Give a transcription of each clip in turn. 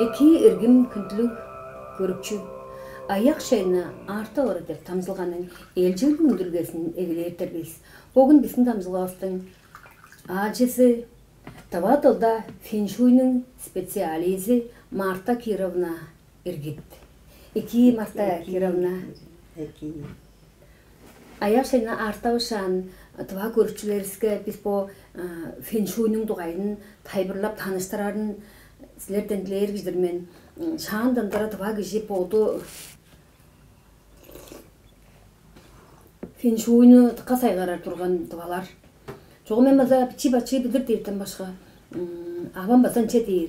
Эки эргим күнтүлүк көрүкчү аяк шайына арта ора деп тамзылганын элжил күндүлгесин эгилертербиз. Бүгүн биздин тамзылабыздын ажысы Таватылда феншуйнун специализи Марта Кировна Иргит. Эки Марта Кировна. Аяк шайына арта ушан тава көрүкчүлөрүбүзгө биз бу феншуйнун дугайын тайбырлап тааныштырарын силерден дилээргиздер мен шаандандара тава киши болду феншуйну тыкка сайгарар турган тавалар. Чогум мен база бичи бачы бидир дейтен башка аван басан четир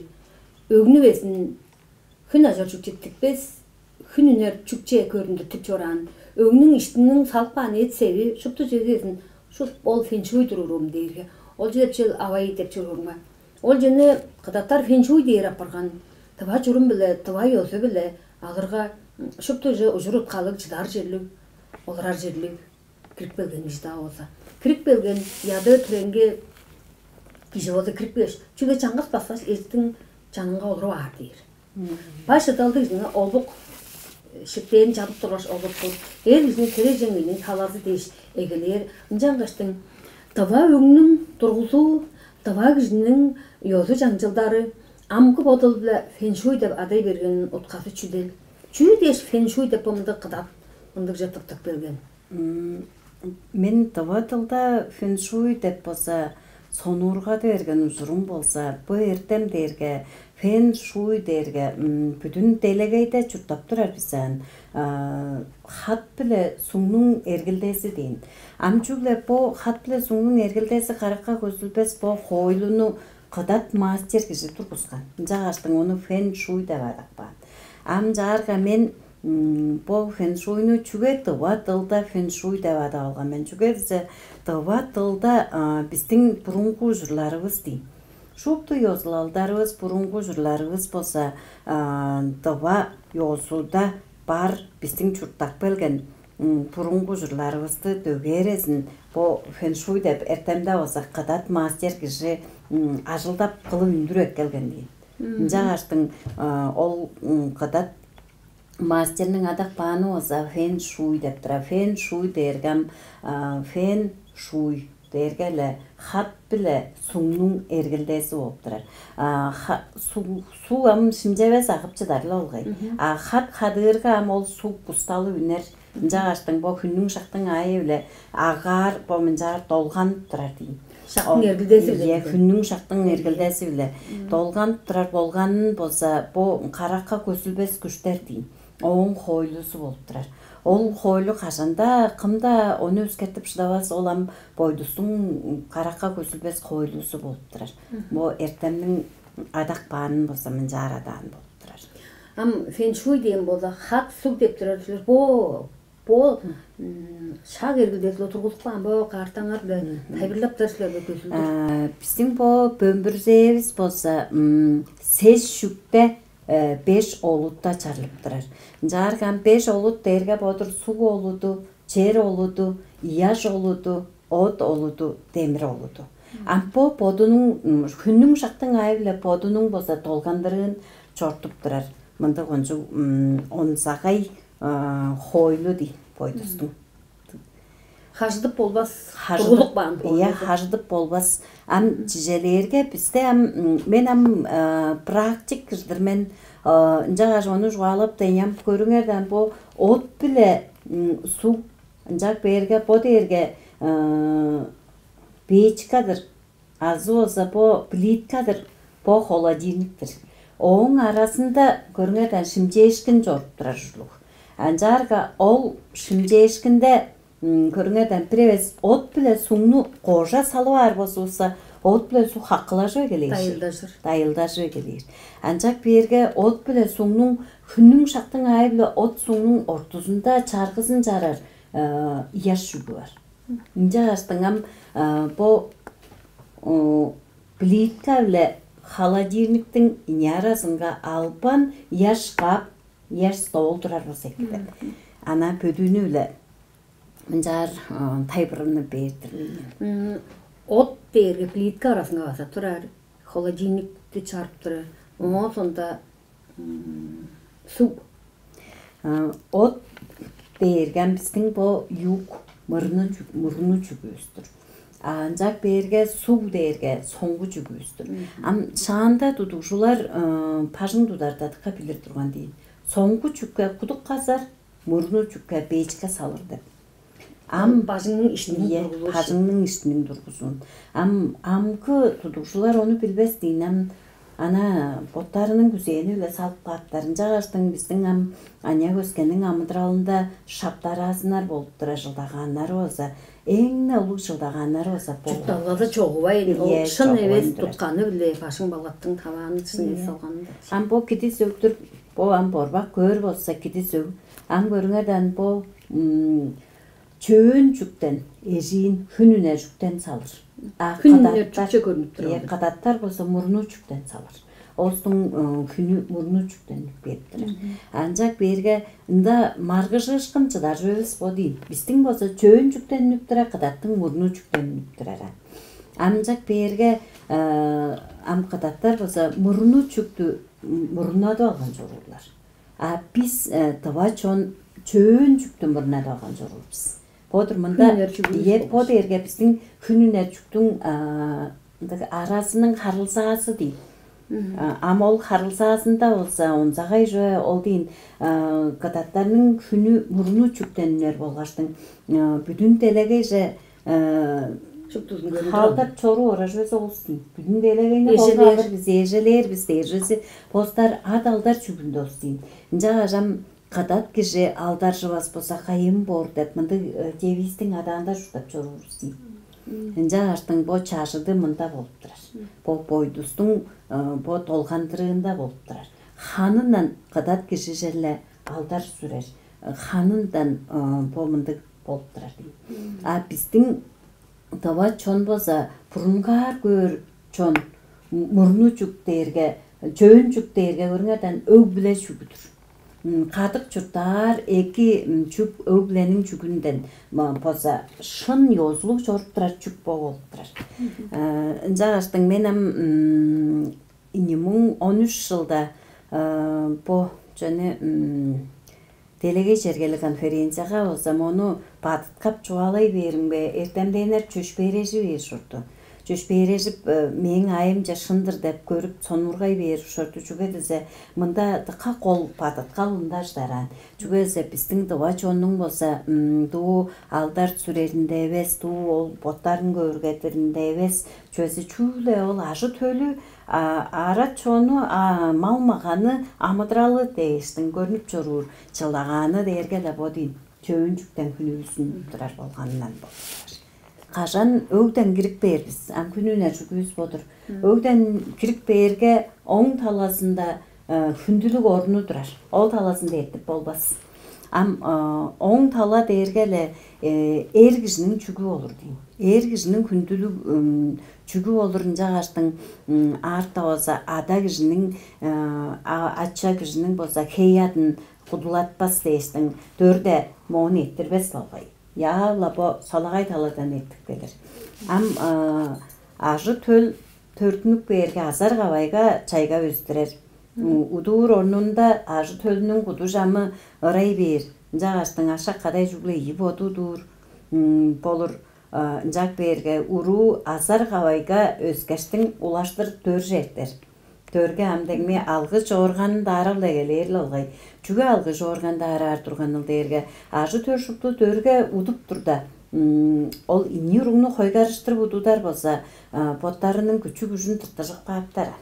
өгнү бесин күн ажар чүктетпес күн үнер чүкче көрүндү түчөран өгнүң иштинин салпан этсеби шупту жегесин шу ол феншуй турурум дейрге ол жепчел авай деп чурурга ол жene кадаттар феншуй дейр апарган тава журум биле тава йозу биле алырга шупту же ужурут калык жыдар жерлик олар жерлик кирип келген ижда болса кирип келген яды түренге киши болса кирип келиш чүгө чаңгыс баспас эртиң жаныңга олуруп аар дейр башы далды жына олук шектен жабып тургаш олуктур эр бизин кережеңинин талазы дейиш эгелер ынжаңгаштын тава өңнүн тургузуу тава кишинин йозу жаңжылдары амгы бодол биле феншуй деп адай берген уткасы чүдел чү деш феншуй деп мындай кыдап мындык жатыптык берген. Мен Таватылда феншуй деп болса сонурга берген ужурум болса бу эртем дерге феншуй дерге бүтүн делегейде чуртап турар бизен хат биле суңнун эргилдеси дейин. Амчугле бу хат биле суңнун эргилдеси каракка көзүлбес бу хойлуну кыдат мастер киши тургузган. Жагаштын ону феншуй деп атакпан. Ам жаарга мен бу феншуйну чүгө Таватылда феншуй деп ата алган. Мен чүгө бизе Таватылда биздин бурунку журларыбыз дейм. Шупту йозулалдарыбыз бурунку журларыбыз болса тава йозуда бар биздин чуртак белген бурунку журларыбызды дөгересин бу феншуй деп эртемде болса кадат мастер киши ажылдап кылып үндүрөк келген дейм. Жагаштын ол кадат мастернин адак бааны болса феншуй деп тура феншуй дергем феншуй дергеле хат биле суңнун эргилдеси болуп турар. Суу ам шимжебес агып чыдар эле олгой. Хат кадырга ам ол суу бусталы үнер. Жагаштын бу күнүң шактын айы биле агар бу мынжар долганып турар дейм. Шактын эргилдеси биле. Күнүң шактын эргилдеси биле долганып турар болгонун болса бу каракка көзүлбес күчтер дейм. Оң хойлусу болуп турар. Ол хойлу кашанда кымда ону өзгертип шыдабас олам бойдусун каракка көзүлбес хойлусу болуп турар. Бу эртемдин адак баанын болса мынжар адаан болуп турар. Ам феншуй деген болса хат сук деп турар. Бу шак эргилдеси тургузган бу картаңар биле тайбырлап турсуздар көзүлдөр. Биздин бу бөмбүрзебиз болса сез шүкте 5 олутта чарылып турар. Жарган 5 олут дерге бодур суу олуду, жер олуду, яш олуду, от олуду, темир олуду. Ампо бодунун күнүң шактын айы биле бодунун болса толгандырын чортуп турар. Мында конжу онсагай хойлу дейм бойдустун. Хаждып болбас тургулук баан. Хаждып болбас. Ам жижелерге бизде мен практик кирдирмен жагаш ону жуалып денем көрүңерден бу от биле суу жак берге бо дерге печкадыр азы болса бу плиткадыр бу холодильниктир. Оң арасында көрүңерден шимжешкин жоруп турар жулук. Анжарга ол шимжешкинде көрүңерден превес от биле суңну кожа салып ар болсо от биле суу хаккылашып келеш. Дайылдашып келеш. Анжак берге от биле суңнун күнүң шактын айы биле от суңнун ортосунда чаргысын жарар яш жүгү бар. Жагастың бу плитка биле холодильниктің ине арасынға алпан яш қап, яш стол тұрар болса екеді. Ана пөдүүнү эле мынжар тайбырыны бердирмин. От берге плитка арасынга баса турар, холодильникти чарып турар. Оңо сонда су. От берген биздин бу юг мурну жүгүбүздүр. Анжак берге су дерге соңгу жүгүбүздүр. Шаанда тутушулар пажың тудардадыкка билир турган дейин. Соңгу жүккө кудук казар, мурну жүккө бечке салыр деп. Бажыңның ишинин пажыңның ишинин тургузун. Амкы тутушулар ону билбес дейин. Ана боттарының күзейini үле салып қаттарын жағаштың біздің аня көскенің амыдыралында шаптаразынар болып тұра жылдағанлар болса, эң улуу жылдағанлар болса. Жұтталғада чоғубай, ол шын эвес тұтқаны біле, башың балаттың табанын шын эвес салғанында. Бо кити сөктір, бо борбақ көр болса кити сөк. Көріңерден бо чөөн жүктен, ежиін хүніне жүктен салыр. Күнүнө чүкчө көрүнүп турат. Кадаттар болсо мурну чүктен салыр. Олстун күнү мурну чүктен бериптир. Анжак берге ында маргыжышкын чыдар жөбүс бо дейм. Биздин болсо чөөн чүктен нүптүрө, кадаттын мурну чүктен нүптүрө. Анжак берге кадаттар болсо мурну чүктү мурнада алган жорулар. Биз тыва чөөн чүктү мурнада алган жорулбуз. Подыр мында подерге биздин күнүнө жүктүн арасынын харылсаасы дейм. Ол харылсаасында болса, онзагай жö ол дейин кадаттарынын күнү мурну жүктенер болгаштын бүтүн делеге же халдап чору ора жөз олстин. Бүтүн делегени болгабыр биз эжелер, биз ежеси постар адалдар жүгүндө олстин. Жагажам кадат киши алдар жыбас болса кайым бор деп мынды дебистин адаанда жуштап чорубуз дейм. Жагаштын бо чашыды мында болуп турар. Бо бойдустун бо толгандырыында болуп турар. Ханынан кадат киши желе алдар сүрер. Ханынан бо мынды болуп турар дейм. Биздин таба чон болса бурунгар көр чон мурну жүктерге, жөөн жүктерге көрүнгөндөн өг биле жүгүдүр. Кадык чуртар эки жүк өгленин жүгүндөн болса шын йозулук жоруп турар жүк болуп турар. Жагаштың менен 2013 жылда бо жана делеге жергели конференцияга болсам ону батыткап чубалай бериңбе, эртемденер чөш бережи беришурду. Чөш бережип менин айым жашындыр деп көрүп сонургай беришурду. Чүгөдесе мында дыкка кол батыткал ундаждаран. Чүгөдесе биздин дыба чоннун болса дуу алдар сүреринде эбес, дуу ол боттарын көргөтөрүндө эбес. Чөзү чүүлө ол ажы төлү ара чону малмаганы амыдыралы дейиштин көрүнүп чоруур чылдаганы дээрге эле бо дейин. Чөөн жүктен күнүбүздүн турар болганынан болду. Кажан өгден кирип бербиз, күнүнө жүгүбүз бодур. Өгден кирип берге оң таласында хүндүлүк орну турар. Ол таласында эртип болбас. Оң тала дээрге эле эр кишинин жүгү болур дейм. Эр кишинин күндүлүк жүгү болур. Жагаштын арта болсо ада кишинин, ача кишинин болсо хеядын кудулатпас дейиштин. Дөрдө моуну эттирбес болбой. Яла бо салагай таладан эттип келер. Ажы төл төртүнүк берге азар кабайга чайга өстүрер. Удуур орнунда ажы төлүнүн куду жамы ырай бер. Жагаштын аша кадай жүгле ийип одудур болур. Жак берге уруу азар кабайга өзгештин улаштырып төр жертер. Төрге амдегме алгыч органын дарыл эгелер лылгай. Чүгө алгыч орган дарар турган дээрге ажы төршүктү төргө удуп турда. Ол ини уруңну койгарыштырып удудар болса, боттарынын күчү-күжүн тыртыжык каптар.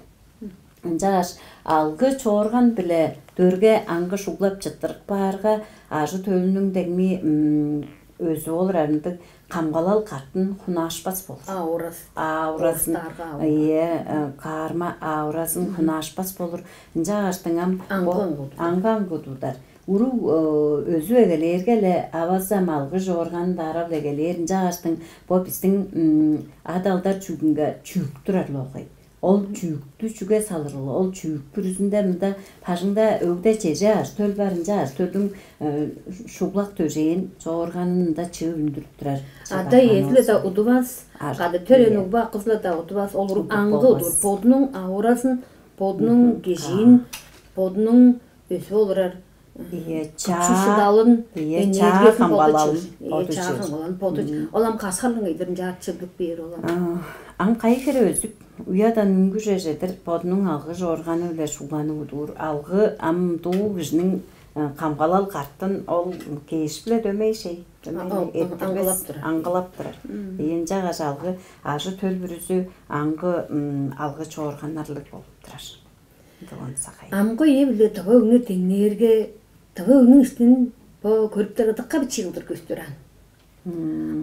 Жаш алгыч орган биле төргө аңгыш углап чыттырык баарга ажы төлүнүн дегми өзү болур арындык камгалал картын хунашпас болур. Аурасын карма аурасын хунашпас болур. Жагаштың аңган кудудар. Уруу өзү эгелерге эле абасам алгыч орган дарап эгелер. Жагаштың бо биздин адалдар жүгүнгө жүк турар болгой. Ол чүйүктү чүгө салырылы. Ол чүйүк бүрүзүндө мында пажыңда өгдө жежар, төл барын жар, төлдүң шуглак төжейин жоорганында чыгып үндүрүп турар. Ада езле да удубас, кады төрен угба кызлы да удубас, ол аңгы удур. Подунун аурасын, подунун кежин, подунун өсү олурар. Чаашыдалын, энергиясын поду. Олам касхалын гайдырын жарчылык бер олам. Ам кайкере өзүп уядан үнгүжежедир подунун алгы жоорганы эле шуланы удур. Алгы ам дуу кишинин камгалал карттын ол кейиш биле дөмейшей. Аңгылап турар. Ээн жагы алгы ажы төл бүрүзү аңгы алгы жоорганарлык болуп турар. Амгы эбиле таба өгнө теңнерге таба өгнүн үстүн бо көрүптөргө дыкка бичигилдир көстөран.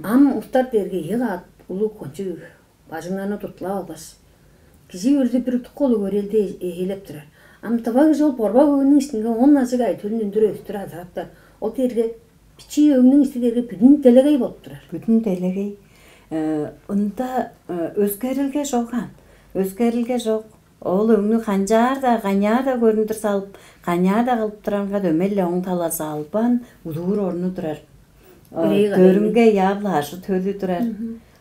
Ам устар дерге егат улуу кончу бажыңнаны тутлап албас. Кижи өлдү бир колу көрөлдө эхелеп турар. Ам таба жол борба өгнүн үстүнө он ажыга төлүн үндүрө өстүр азаптар. Ол дерге бичи өгнүн үстүндөгү бүтүн делегей болуп турар. Бүтүн делегей. Унда өзгөрүлгө жокан. Өзгөрүлгө жок. Ол өңнү канжаар да, каняа да көрүндүр салып, каняа да кылып туранга дөмеле оң таласы албан, удуур орну турар. Төрүмгө яабла ашы төлү турар.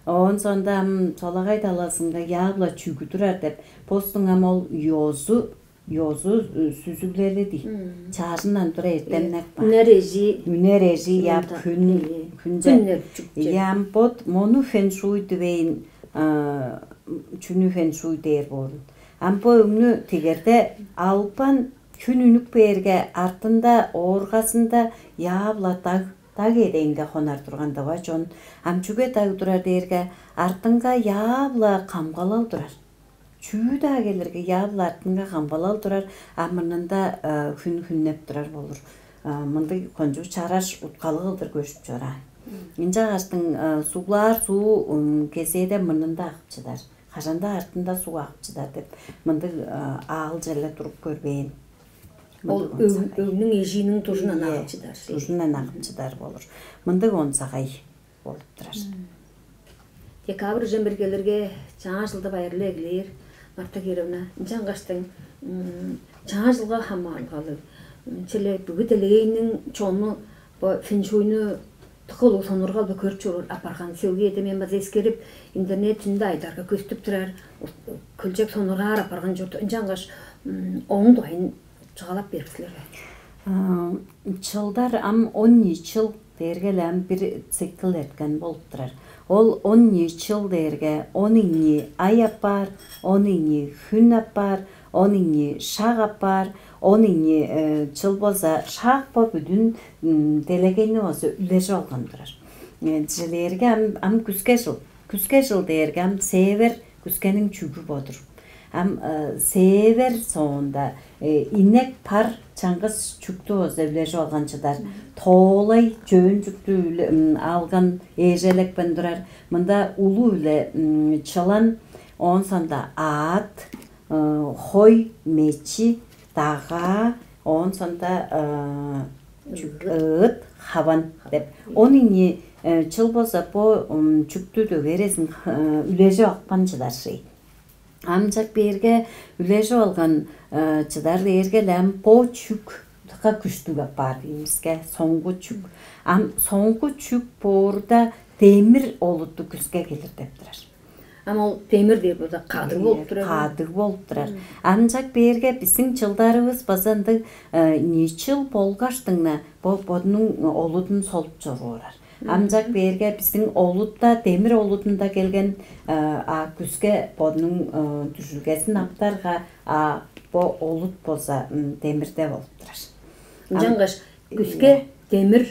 Он сонда солагай таласынга яабла чүгү турар деп, постуң ол йозу сүзүлели ди. Чаашынан тура эртемнек бар. Үнережи яап күнже. Ям бот мону фэншуй дебейин чүнү фэншуй дээр болун. Ампо өңнү тигерде алпан күн үнүк берге артында ооргасында яабла даг эденге хонар турганда бачон амчуге даг турар дерге артынга яабла камгалал турар. Чүү да келерге яабла артынга камгалал турар, амырнында күн-күннеп турар болур. Мындай конжу чараш уткалы кылдыр көшүп жора. Инжагастың суулар суу кезеде мынында агып чыдар. Кажанда артында суу агып чыдар деп мындай аал желе туруп көрбөйүн. Ол өгнүн эжинин тужунан агып чыдар. Тужунан агып чыдар болур. Мындай онсагай болуп турар. Декабрь жембиргелерге жаңа жылды байырлы эглер. Марта Кировна, жаңгаштың жаңа жылга хаммалгалы. Челе бүгү делегейнин чону фэншуйну тыкылуу сонургалды көрүп жүрөр апарган сөгүйде мен база эскерип интернетинде айдарга көстүп турар көлжек сонургаар апарган журт жаңгаш оң дайын чыгалап берипсилер. Чылдар ам 10 жыл дергелем бир цикл эткен болуп турар. Ол 10 жыл дерге 10 ай апар, 10 күн апар, 10 шаг апар, 10 жыл болса шаг по бүтүн делегени болса үлеше алган турар. Жилерге ам күзгө жыл дерге ам север күзгенин чүгү бодур. Ам север соонда инек пар чаңгыс чүктү болса үлеше алган чыдар. Тоолай жөн жүктү алган эжелекпен турар. Мында улуу эле чылан, онсонда ат, хой, мечи, дага, онсонда ыт, хабан деп. 10 жыл болса по чүктүдө бересин үлеше акпан чыдаршы. Амжак берге үлеше алган чыдар дерге лам по чүк тыка күчтүгө апар деймизге соңгу чүк. Ам соңгу чүк боорда темир олутту күзгө келир деп турар. Ам ол темир деп болса кадыр болуп турар. Кадыр болуп турар. Амжак берге биздин жылдарыбыз базанды нечил болгаштыңна бодунун олутун солуп жорорар. Амжак берге биздин олутта темир олутунда келген күзгө бодунун түшүлгесин аптарга бо олут болса темирде болуп турар. Жаңгаш күзгө темир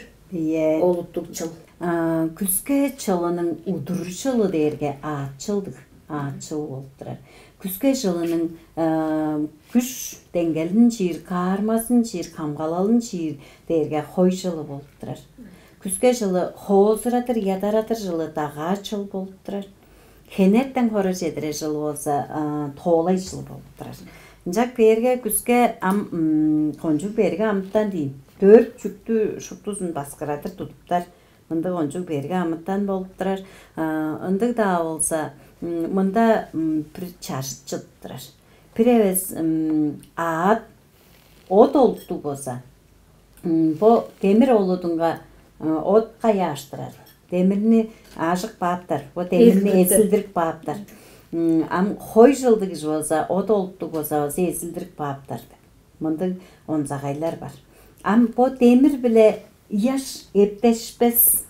олуттук чыл. Күзгө чылынын удур жылы дерге чыл болуп турар. Күзгө жылынын күш деңгелин жир, каармасын жир, камгалалын жир дерге хой жылы болуп турар. Күзгө жылы хоозуратыр, ядаратыр жылы дага жыл болуп турар. Хенеттен хора жедире жылы болса тоолай жыл болуп турар. Жак берге күзгө конжук берге амттан дейм. 4 чүктү шуттузун баскыратыр тутуптар. Мында конжук берге амттан болуп турар. Ындык да болса мында бір чашыт чыттырар. Пиребез аат от олуттуу болса, бо темир олудунга отка яштырар. Темирни ажык бааптар, бо темирни эсилдирип бааптар. Ам хой жылдык иш болса, от олуттуу болса, эсилдирип бааптар. Мындын онзагайлар бар. Ам бо темир биле яш эптешпес,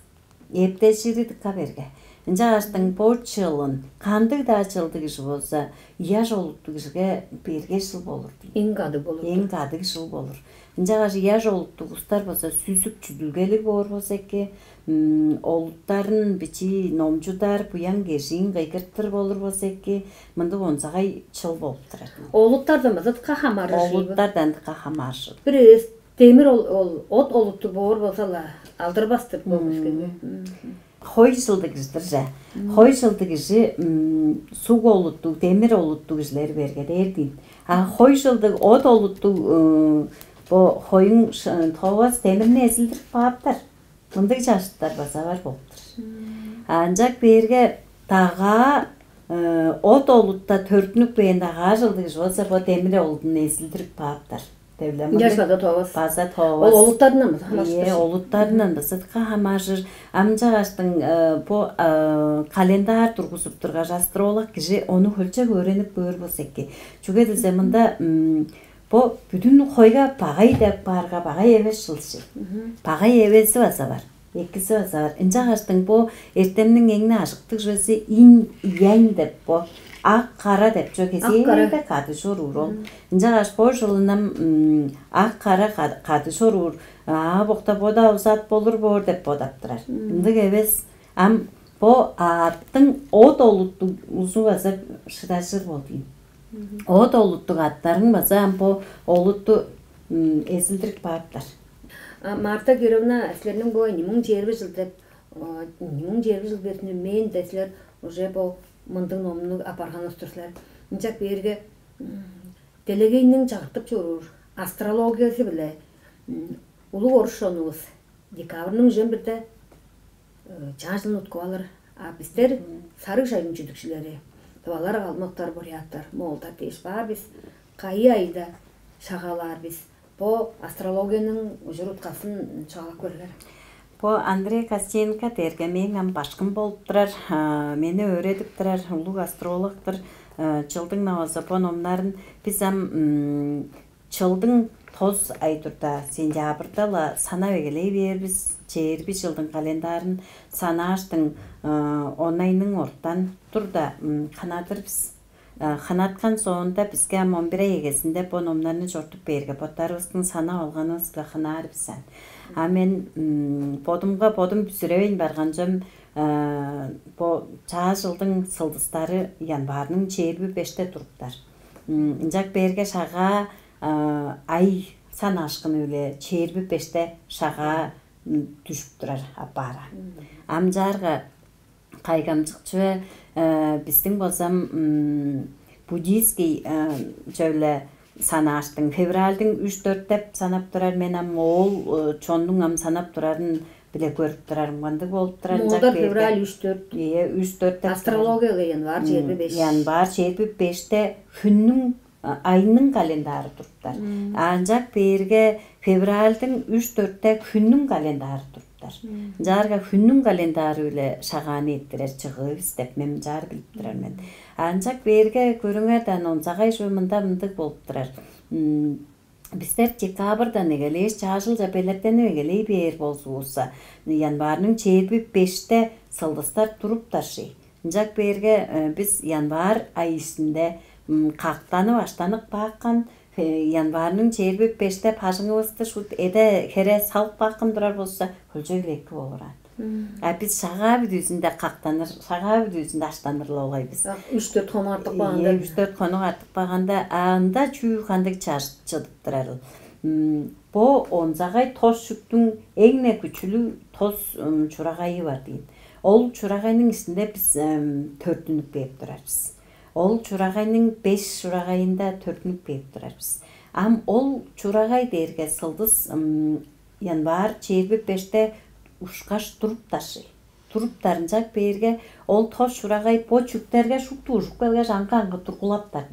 эптешири каберге. Жаштың бо чылын, кандык да жылдык иш болса, яш олуттуу кишиге берге жыл болур. Эң кадык болур. Эң кадык жыл болур. Жагаш яш олуттуу кустар болса, сүзүп чүдүлгелик болор болса эки, олуттарын бичи номжудар, буян кешин кыйкырттыр болур болса эки, мынды онсагай чыл болуп турат. Олуттардан базат кахамары. Олуттардан кахамары. Бир темир от олуттуу болор болса ла алдырбастыр болмушкеге. Хой жылдык иштер. Хой жылдык иши суг олуттуу, темир олуттуу кишилер берге дердин. А хой жылдык от олуттуу бо хойун тоос темирни эсилдирип бааптар. Мындай жаштар баса бар болуптур. Анжак берге тага от олутта төртүнүк бейин тага жылдык иш болса, бо темир олуттун эсилдирип бааптар. Жашпада тоос. База тоос. Ол олуттарынан хамашыр. Олуттарынан бысытка хамашыр. Амжагаштың бо календар тургузуп турган астролог киши ону хөлчөк öğrenip бөр болса эки. Чуге десе мында бо бүтүн койга багай деп барга багай эбес жылшы. Багай эбеси баса бар. Экиси баса бар. Инжагаштың бо эртемнин эңне ашыктык жөсү ин яң деп бо ак кара деп жөкеси кадышор урол. Инжагаш бо жылынан ак кара кадышор ур. Бокта бода узат болур бор деп бодаптырар. Мындык эбес. Ам бо аттың от олуттуу узу баса шыдашыр болду. От олуттуу аттарын баса ам бо олуттуу эсилдирип бааптар. Марта Кировна эслернин бо 2020 жыл деп 2020 жыл бетинен мен деслер уже бо мындың номну апарган өстүрлөр. Мынчак берге делегейнин чагыртып чорур. Астрологиясы биле улуу орушонубуз декабрдын 21-де чаажылын өткүп алыр. А биздер сарык шайдын жүдүкчүлөрү, табалар калмактар, буряттар, молдар дейш бар биз. Кайы айда шагалар биз. Бо астрологиянын журуткасын чыгалап көргөр. Бо Андрей Костенко дерге мен башкын болуп турар, мени öğretip турар, улуу астрологдор. Жылдың наваза бо номнарын биз жылдың тоз айдурда сентябрда ла санап эгелей бербиз. Жерби жылдың календарын санаштың 10 айнын ортан турда канадырбыз. Канаткан соонда бизге 11 ай эгесинде бо номнарын жортуп берге боттарыбыздын санап алганыбызга канаарбыз. А мен бодум бүзүрөбөйн барган жом бо чаа жылдың сылдыстары январнын 25-те туруптар. Жак берге шага ай санашкын эле 25-те шага түшүп турар апара. Амжарга кайгамчыкчы биздин болсам буддийский жөлө санаштың февралдың 3-4 деп санап турар. Мен ол чондун санап турарын биле көрүп турарым. Кандай болуп турар жак февраль 3-4. 3-4 деп. Астрологияга январ 25. Январ 25-те күннүн айнын календары туруптар. Анжак берге февралдың 3-4-те күннүн календары туруптар. Жарга күннүн календары эле шагааны эттирер чыгыбыз деп мен жар билип турар мен. Анжак берге көрүңөрдөн онсагай мында мындык болуп турар. Биздер декабрдан эгелеш чаажыл жапелерден эгелей бер болсубузса, январнын 25-те сылдыстар туруптар. Жак берге биз январ айысында кактаны баштанып баккан, январнын 25-те пажыңыбызды шут эде хере салып баккан турар болса, көлжөк эки болор. А биз шага бүдүзүндө кактаныр, шага бүдүзүндө аштанырла олайбыз. 3-4 кону артык баганда. 3-4 кону артык баганда анда чүй кандык чыдып турар. Бо онзагай тоз шүктүн эң күчүлүү тоз чурагайы бар дейт. Ол чурагайнын ичинде биз төртүнүк берип турарбыз. Ол чурагайнын 5 чурагайында төртүнүк берип турарбыз. Ам ол чурагай дерге сылдыз январ 25-те ушкаш туруп туруптарынчак берге ол тош шурагай бо чүктерге шукту ушуп келге жанкаңгы тургулаптар.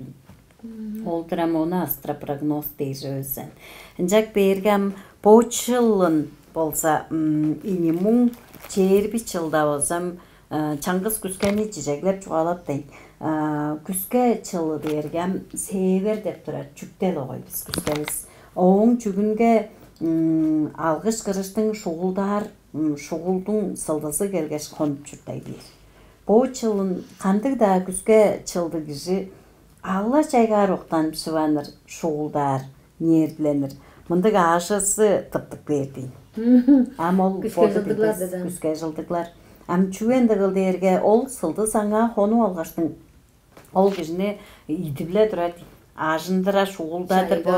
Олдырам оны астра прогноз дейжөсен. Инжак бергем бочылын болса инимун черби чылда болсам чаңгыз күскени жижеглеп чугалап дейт. Күске чылы бергем север деп турат. Чүктел огой биз күскебиз. Оң чүгүнге алгыш кырыштың шугулдар, шугулдун сылдысы келгеш конуп жүрдай бир. Бу чылын кандык да күске чылды киши алла чайгар октанып шыбаныр шугулдар, нервленир. Мындык ашысы тыптык берди. Күске жылдыклар. Чүгенди кыл дерге ол сылды саңа хону алгаштың. Ол кишини идибле турат. Ажындыра шугулдадыр бу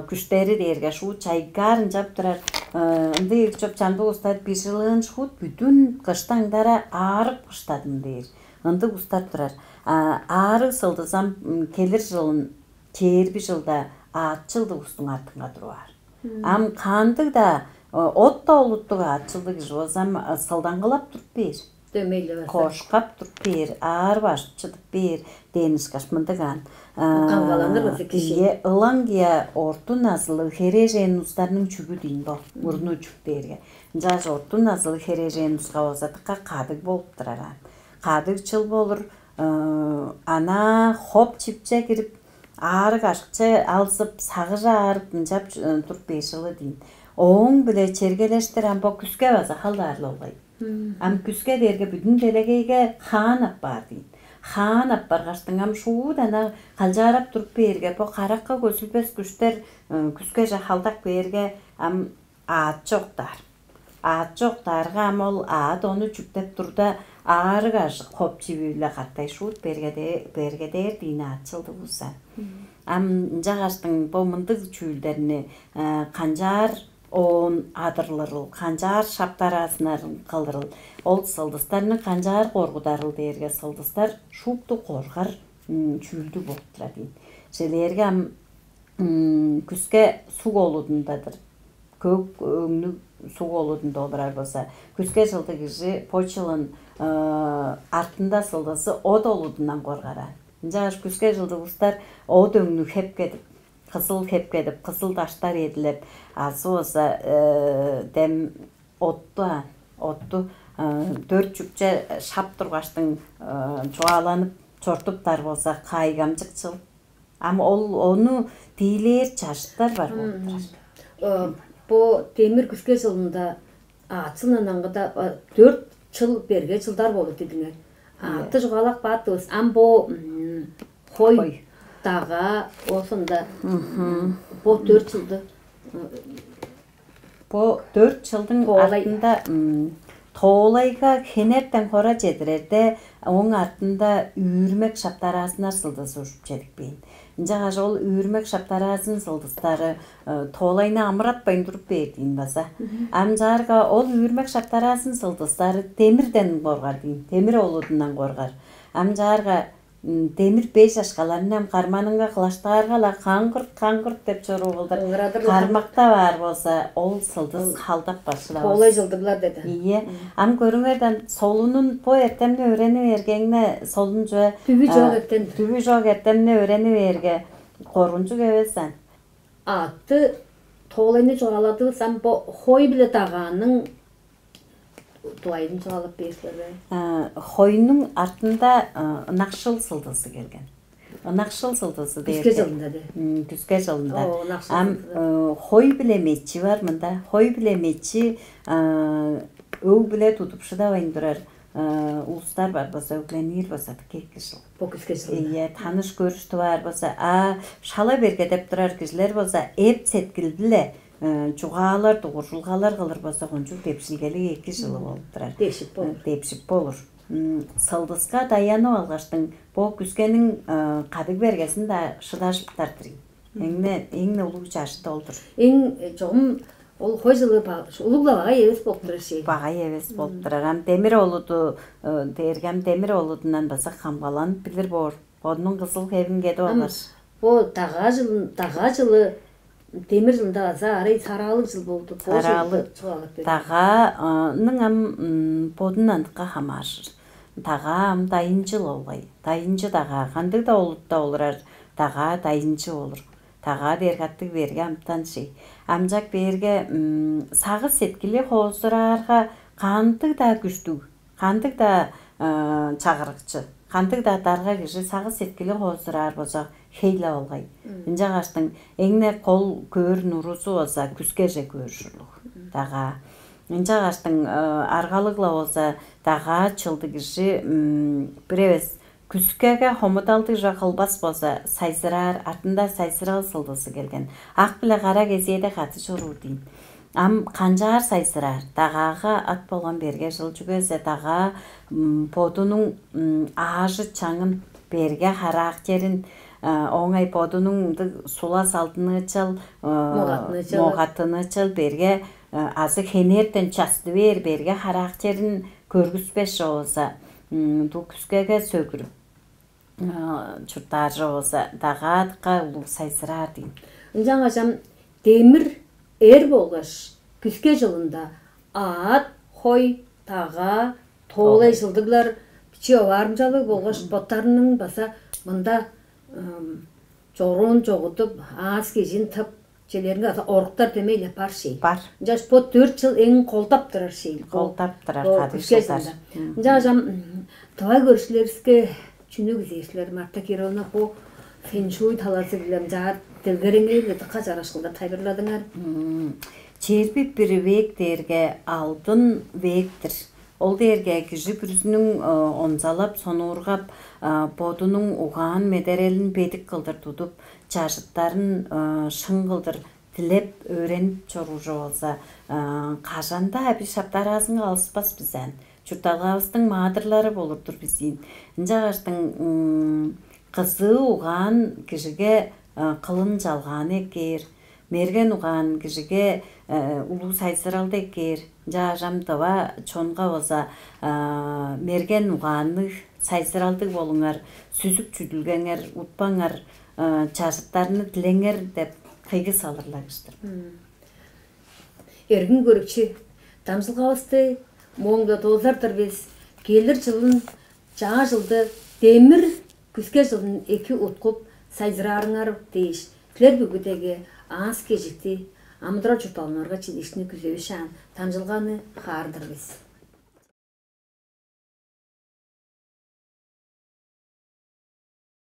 күштери дерге шу чайгарын жап турар. Ынды чоп чанды устат бир жылын шут бүтүн кыштаңдара арып кыштадым дейр. Ынды устар турар. Ары сылдысам келир жылын черби жылда атчылды устуң артынга турар. Кандык да отто олуттук атчылды киши болсам сылдаңгылап туруп бер. Кошкап туруп бер, ар башып чыдып бер, денишкаш мындыган. Ылаңгия ортун азылы хережен устарының чүгү дейін бол, мурну чүк дерге. Жаз ортун азылы хережен уска болсатыкка кадык болуп турар. Кадык чыл болур, ана хоп чипче кирип, ары кашыкча алсып, сагыжа арып, жап туруп бешылы дейін. Оң биле чергелештер амбо күске баса халдарлы олгай. Күске дерге бүтүн делегейге хан аппар дейін. Хан аппаргаштың шуудана калжарап туруп берге, бо каракка көсүлбес күштер күске жахалдак берге аат жоктар. Аат жоктарга ол аат оны жүктеп турда ары кашык хоп чибиле каттай шуут берге дер дейін аатчылды булса. Жагаштың бо мындык чүүлдерини канжар он адырлырыл, канжар шаптарасынарын кылдырыл. Ол сылдыстарны канжар коргударыл дерге сылдыстар шупту коргар чүүлдү болуп турат. Желерге күске су колудундадыр. Көк өңнү су колудунда олурар болса, күске жылды киши почылын артында сылдысы од олудунан коргара. Жаш күске жылды устар од өңнү хепкедип, кызыл хепкедип, кызыл таштар едилеп, азы болса дем отту төрт жүкче шап тургаштың чуаланып чортуптар болса кайгамчыкчыл. Ол ону тейлер чаштар бар болуптур. Бу темир күске жылында атчылын аңгыда 4 жыл берге жылдар болуп дедиңер. Аты жугалак баатыбыз. Бу хой дага осунда бу 4 жылды. Бу 4 жылдың артында тоолайга хенерден кора жедирерде оң артында үйүрмек шаптарасына сылдысы ушуп жедикпейин. Жагаш ол үйүрмек шаптарасын сылдыстары тоолайна амыратпайын туруп бердийин баса. Жарга ол үйүрмек шаптарасын сылдыстары темирден коргар дейин, темир олудунан коргар. Жарга темир 5 жашкаларынан карманыңга кылаштааргала каңгырт деп чору кылдыр. Кармакта бар болса, ол сылдыз халдап башылабыз. Тоолай жылдырлар деди. Ие. Көрүңерден солунун по эртемне өрени бергеңне солун жөө түбү жок эртемне өрени берге корунчу кебесен. Атты тоолайны жогалады сам бо хой биле таганын туайын жогалып берселер. Хойнун артында ынакшыл сылдысы келген. Ынакшыл сылдысы дейт. Күске жылында де. Күске жылында. Хой биле мечи бар мында. Хой биле мечи өг биле тутуп шыдабайын турар. Улустар бар болса, өкленир болса, кекки жыл. Бу күске жылында. Таныш көрүштү бар болса, шала берге деп турар кишилер болса, эп сеткилдиле. Чугаалар, тугуржулгалар кылыр болса, кончук тепшилгели 2 жылы болуп турар. Тепшип болур. Сылдыска даянып алгаштың бу күскенин кадык бергесин да шыдашыптардыр. Эң улуу жашы толтур. Эң жогум ол хой жылы улуглабага эбес болуп турар. Бага эбес болуп турар. Темир олуду дергем темир олудунан баса камгаланып билир бор. Онун кызыл хебин кетип алгаш. Бу тага жылы темир жылында зарый саралык жыл болду. Саралы тағаның ам бодунандыққа хамашыр. Тағам дайынчы олғай. Дайынчы таға. Қандық да олытта олырар. Таға дайынчы олыр. Таға дергаттық берге амтан шей. Амжак берге сағы сеткілі қоздырарға қандық да күшту. Қандық да чағырықчы. Қандық да дарға кіші сағы сеткілі қоздырар болса хейла олғай. Инжа қаштың еңне қол көр нұрузу олса күске же көршірлік. Таға. Инжа қаштың арғалықла олса таға чылды кіші біревес күскеге хомыдалды жақылбас болса сайсырар, артында сайсырал сылдысы келген. Ақ білі қара кезеді қаты жұру дейін. Ам қанжар сайсырар, тағаға ат болған берге жыл жүгесе таға подының ағыжы чаңын берге қарақ керін оңай подының сула салтыны чыл, моғатыны чыл берге азы хенерден часты берге қарақ керін көргіспеш олса бұл күскеге сөгіріп чұртар олса тағатқа ұлы сайсырар дейін. Жаңа жам темір болғаш күске жылында ат, хой, таға, толай жылдығылар кіче варымжалы болғаш боттарының баса мұнда жорын жоғытып, аз кежін тып, желерінге орықтар демейлі бар шей. Бар. Жаш бот 4 жыл ең қолтап тұрар шей. Қолтап тұрар қады жылдар. Жаңа жам тывай көршілеріске чүні күзейшілер Марта Кировна бұл феншуй таласы білем жағар тілгеріңе летіқа жарашқылда тайбырладыңар. Чербі бір век дерге алдын вектір. Ол дерге кіші бүрісінің онзалап, соны ұрғап, бодының ұған медерелін бедік қылдыр тұдып, чашыттарын шың қылдыр, тілеп, өреніп чоружы олса, қажанда әбі шаптар азың алыспас бізән. Чұрталғавыстың мадырлары болырдыр бізейін. Інжағаштың қызы ұған кішіге қылын жалған екер, мерген ұған кішіге ұлу сайсыралды екер, жамдыва чонға олса мерген ұғаны сайсыралды болыңар, сүзіп жүділгенер, ұтпаңар, чашыттарыны тілеңер деп қиғы салырлағыштыр. Ергін көрікші, тамсылға осты, моңда толзартыр без, келір жылын, жаңа жылды, темір күске жылын екі ұтқып, сайзырарыңар дейш, тілер бүгідегі аңыз кежікті, амыдыра жұталынарға чедешіні күзеуі шан, танжылғаны қардыр без.